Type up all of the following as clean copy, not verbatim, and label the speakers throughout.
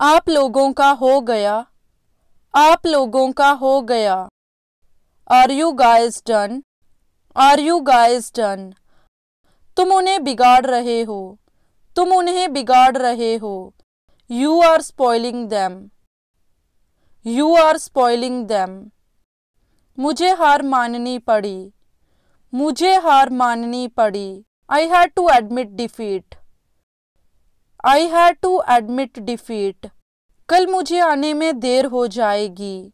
Speaker 1: आप लोगों का हो गया, आप लोगों का हो गया। Are you guys done, are you guys done. तुम उन्हें बिगाड़ रहे हो, तुम उन्हें बिगाड़ रहे हो। You are spoiling them, you are spoiling them. मुझे हार माननी पड़ी, मुझे हार माननी पड़ी। I had to admit defeat, I had to admit defeat. कल मुझे आने में देर हो जाएगी,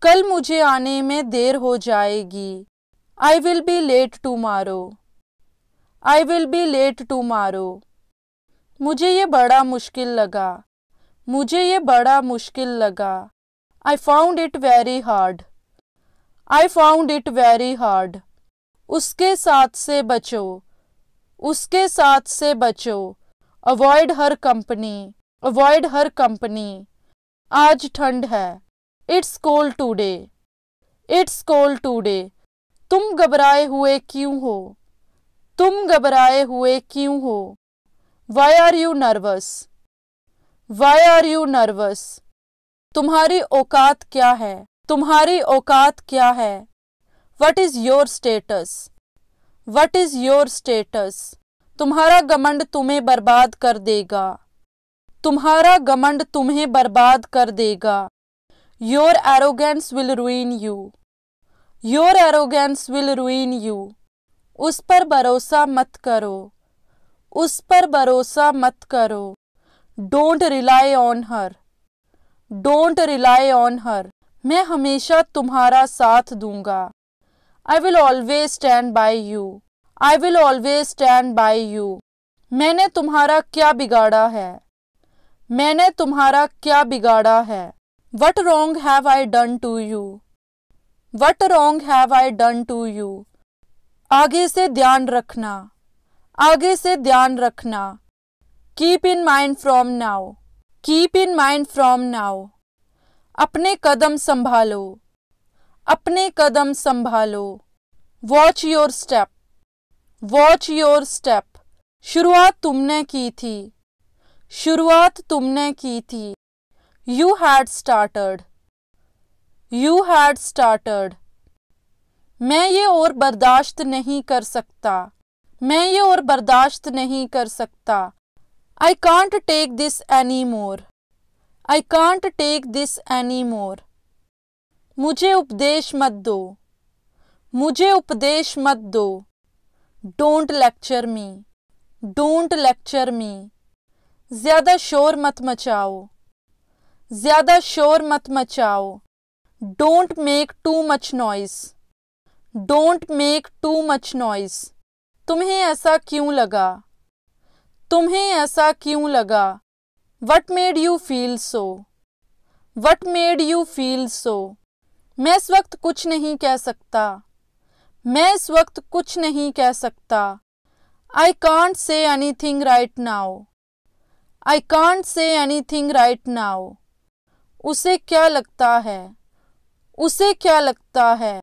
Speaker 1: कल मुझे आने में देर हो जाएगी। I will be late tomorrow, I will be late tomorrow. मुझे ये बड़ा मुश्किल लगा, मुझे ये बड़ा मुश्किल लगा। I found it very hard, I found it very hard. उसके साथ से बचो, उसके साथ से बचो। अवॉइड हर कंपनी, अवॉइड हर कंपनी। आज ठंड है, it's cold today, it's cold today. तुम घबराए हुए क्यों हो, तुम घबराए हुए क्यों हो। Why are you nervous, why are you nervous. तुम्हारी औकात क्या है, तुम्हारी औकात क्या है। What is your status, what is your status. तुम्हारा घमंड तुम्हें बर्बाद कर देगा, तुम्हारा घमंड तुम्हें बर्बाद कर देगा। Your arrogance will रूइन you, your arrogance will रूइन you. उस पर भरोसा मत करो, उस पर भरोसा मत करो। Don't rely on her, don't rely on her. मैं हमेशा तुम्हारा साथ दूंगा। I will always stand by you, I will always stand by you. मैंने तुम्हारा क्या बिगाड़ा है, मैंने तुम्हारा क्या बिगाड़ा है। What wrong have I done to you, what wrong have I done to you. आगे से ध्यान रखना, आगे से ध्यान रखना। Keep in mind from now, keep in mind from now. अपने कदम संभालो, अपने कदम संभालो। Watch your step, watch your step. शुरुआत तुमने की थी, शुरुआत तुमने की थी। You had started, you had started. मैं ये और बर्दाश्त नहीं कर सकता, मैं ये और बर्दाश्त नहीं कर सकता। I can't take this any more, I can't take this any more. मुझे उपदेश मत दो, मुझे उपदेश मत दो। Don't lecture me, don't lecture me. ज्यादा शोर मत मचाओ, ज्यादा शोर मत मचाओ। Don't make too much noise, don't make too much noise. तुम्हें ऐसा क्यों लगा, तुम्हें ऐसा क्यों लगा। What made you feel so, what made you feel so. मैं इस वक्त कुछ नहीं कह सकता, मैं इस वक्त कुछ नहीं कह सकता। I can't say anything right now, I can't say anything right now. उसे क्या लगता है, उसे क्या लगता है।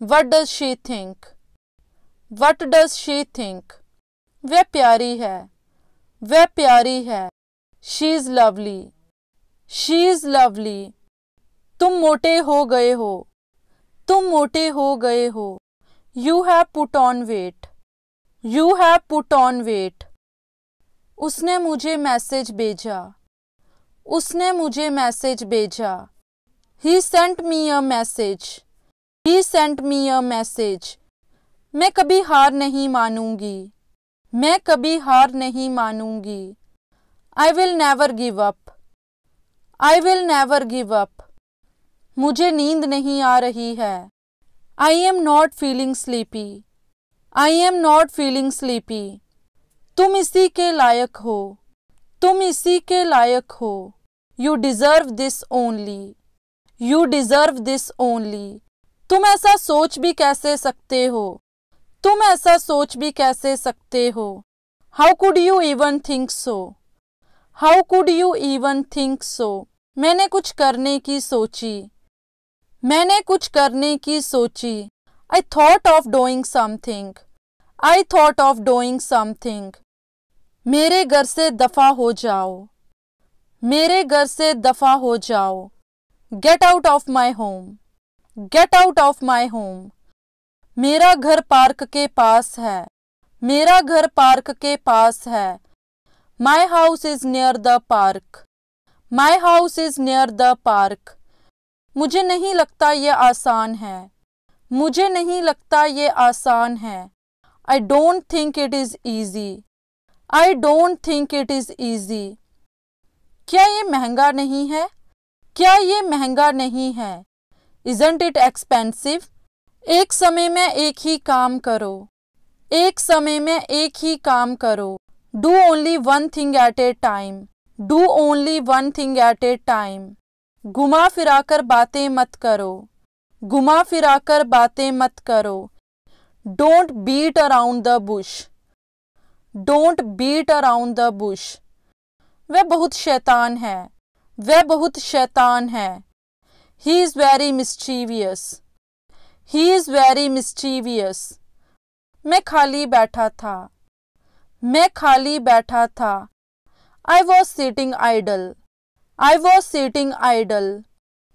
Speaker 1: What does she think, what does she think. वह प्यारी है, वह प्यारी है। She is lovely, she is lovely. तुम मोटे हो गए हो, तुम मोटे हो गए हो। You have put on weight, you have put on weight. उसने मुझे मैसेज भेजा, उसने मुझे मैसेज भेजा। He sent me a message, he sent me a message. मैं कभी हार नहीं मानूंगी, मैं कभी हार नहीं मानूंगी। I will never give up, I will never give up. मुझे नींद नहीं आ रही है। I am not feeling sleepy, I am not feeling sleepy. तुम इसी के लायक हो, तुम इसी के लायक हो। You deserve this only, you deserve this only. तुम ऐसा सोच भी कैसे सकते हो, तुम ऐसा सोच भी कैसे सकते हो। How could you even think so, how could you even think so. मैंने कुछ करने की सोची, मैंने कुछ करने की सोची। I thought of doing something, I thought of doing something. मेरे घर से दफा हो जाओ, मेरे घर से दफा हो जाओ। Get out of my home. Get out of my home. मेरा घर पार्क के पास है। मेरा घर पार्क के पास है। My house is near the park. My house is near the park. मुझे नहीं लगता ये आसान है। मुझे नहीं लगता ये आसान है। I don't think it is easy. I don't think it is easy. क्या ये महंगा नहीं है? क्या ये महंगा नहीं है? Isn't it expensive? एक समय में एक ही काम करो। एक समय में एक ही काम करो। Do only one thing at a time. Do only one thing at a time. घुमा फिराकर बातें मत करो। घुमा फिराकर बातें मत करो। Don't beat around the bush. Don't beat around the bush. वह बहुत शैतान है। वह बहुत शैतान है। He is very mischievous. He is very mischievous. मैं खाली बैठा था। मैं खाली बैठा था। I was sitting idle. I was sitting idle.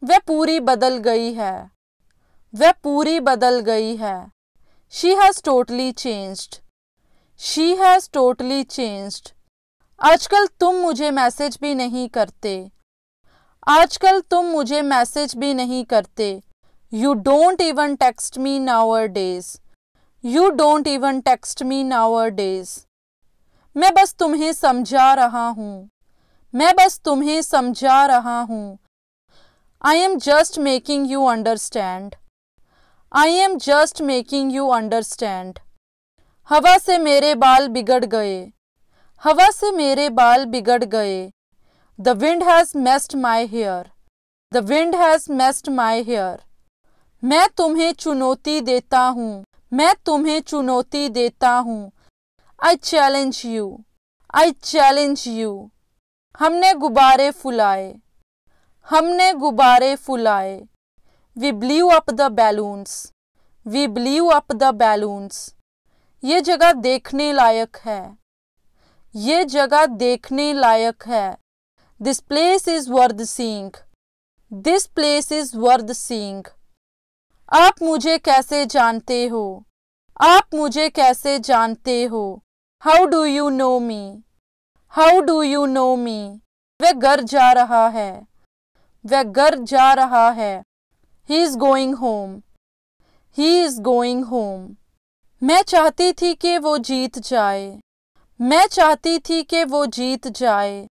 Speaker 1: वह पूरी बदल गई है। वह पूरी बदल गई है। She has totally changed. She has totally changed. आजकल तुम मुझे मैसेज भी नहीं करते। आजकल तुम मुझे मैसेज भी नहीं करते। You don't even text me nowadays. You don't even text me nowadays. मैं बस तुम्हें समझा रहा हूँ। मैं बस तुम्हें समझा रहा हूँ। I am just making you understand. I am just making you understand. हवा से मेरे बाल बिगड़ गए। हवा से मेरे बाल बिगड़ गए। The wind has messed my hair. The wind has messed my hair. मैं तुम्हें चुनौती देता हूँ। मैं तुम्हें चुनौती देता हूँ। I challenge you. I challenge you. हमने गुब्बारे फुलाए। हमने गुब्बारे फुलाए। We blew up the balloons. We blew up the balloons. ये जगह देखने लायक है। ये जगह देखने लायक है। This place is worth seeing. This place is worth seeing. आप मुझे कैसे जानते हो? आप मुझे कैसे जानते हो? How do you know me? How do you know me? वह घर जा रहा है। वह घर जा रहा है। He is going home. He is going home. मैं चाहती थी कि वो जीत जाए। मैं चाहती थी कि वो जीत जाए।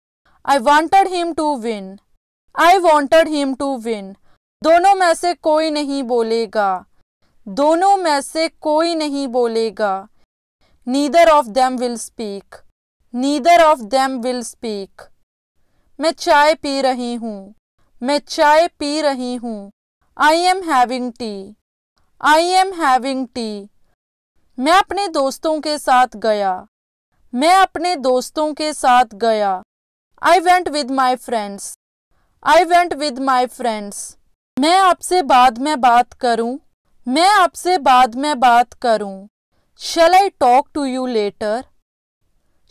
Speaker 1: I wanted him to win. I wanted him to win. दोनों में से कोई नहीं बोलेगा। दोनों में से कोई नहीं बोलेगा। Neither of them will speak. Neither of them will speak. मैं चाय पी रही हूँ। मैं चाय पी रही हूँ। I am having tea. I am having tea. मैं अपने दोस्तों के साथ गया। मैं अपने दोस्तों के साथ गया। I went with my friends. I went with my friends. मैं आपसे बाद में बात करूं। मैं आपसे बाद में बात करूं। Shall I talk to you later?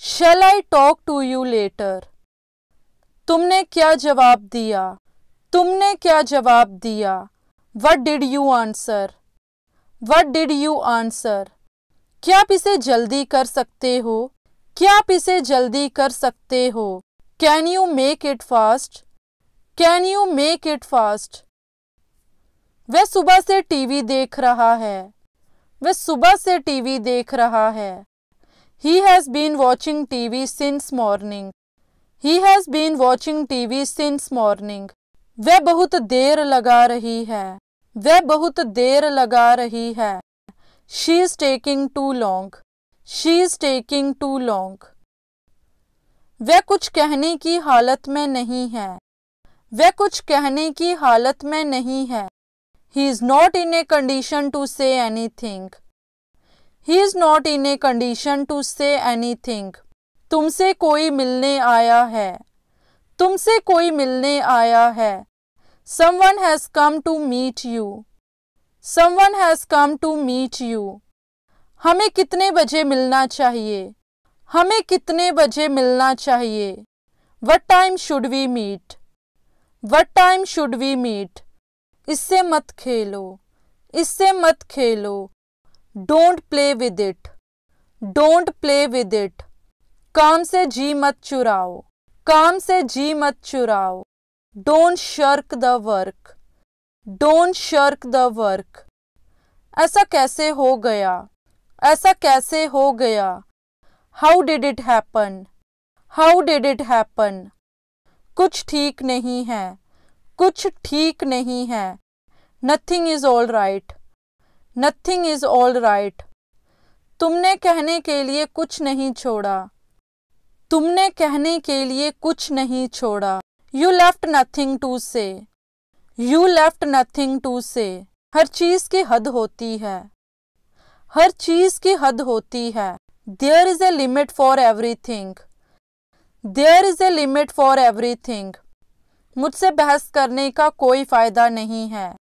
Speaker 1: Shall I talk to you later? तुमने क्या जवाब दिया? तुमने क्या जवाब दिया? What did you answer? What did you answer? क्या आप इसे जल्दी कर सकते हो? क्या आप इसे जल्दी कर सकते हो? Can you make it fast? Can you make it fast? वह सुबह से टीवी देख रहा है। वह सुबह से टीवी देख रहा है। He has been watching TV since morning. He has been watching TV since morning. वह बहुत देर लगा रही है। वह बहुत देर लगा रही है। She is taking too long. She is taking too long. वह कुछ कहने की हालत में नहीं है। वह कुछ कहने की हालत में नहीं है। He is not in a condition to say anything. He is not in a condition to say anything. तुमसे कोई मिलने आया है। तुमसे कोई मिलने आया है। Someone has come to meet you. Someone has come to meet you. हमें कितने बजे मिलना चाहिए? हमें कितने बजे मिलना चाहिए? What time should we meet? What time should we meet? इससे मत खेलो, इससे मत खेलो. Don't play with it. Don't play with it. काम से जी मत चुराओ, काम से जी मत चुराओ. Don't shirk the work. Don't shirk the work. ऐसा कैसे हो गया, ऐसा कैसे हो गया. How did it happen? How did it happen? कुछ ठीक नहीं है, कुछ ठीक नहीं है. Nothing is all right. Nothing is all right. तुमने कहने के लिए कुछ नहीं छोड़ा, तुमने कहने के लिए कुछ नहीं छोड़ा. You left nothing to say. You left nothing to say. हर चीज की हद होती है, हर चीज की हद होती है. There is a limit for everything. There is a limit for everything. मुझसे बहस करने का कोई फायदा नहीं है,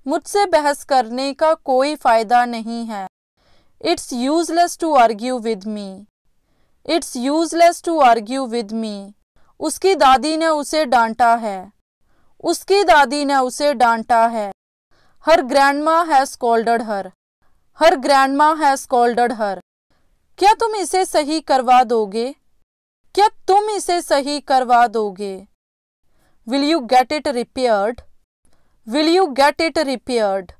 Speaker 1: मुझसे बहस करने का कोई फायदा नहीं है. It's useless to argue with me. It's useless to argue with me. उसकी दादी ने उसे डांटा है, उसकी दादी ने उसे डांटा है. Her grandma has scolded her. Her grandma has scolded her. क्या तुम इसे सही करवा दोगे? क्या तुम इसे सही करवा दोगे? Will you get it repaired? Will you get it repaired?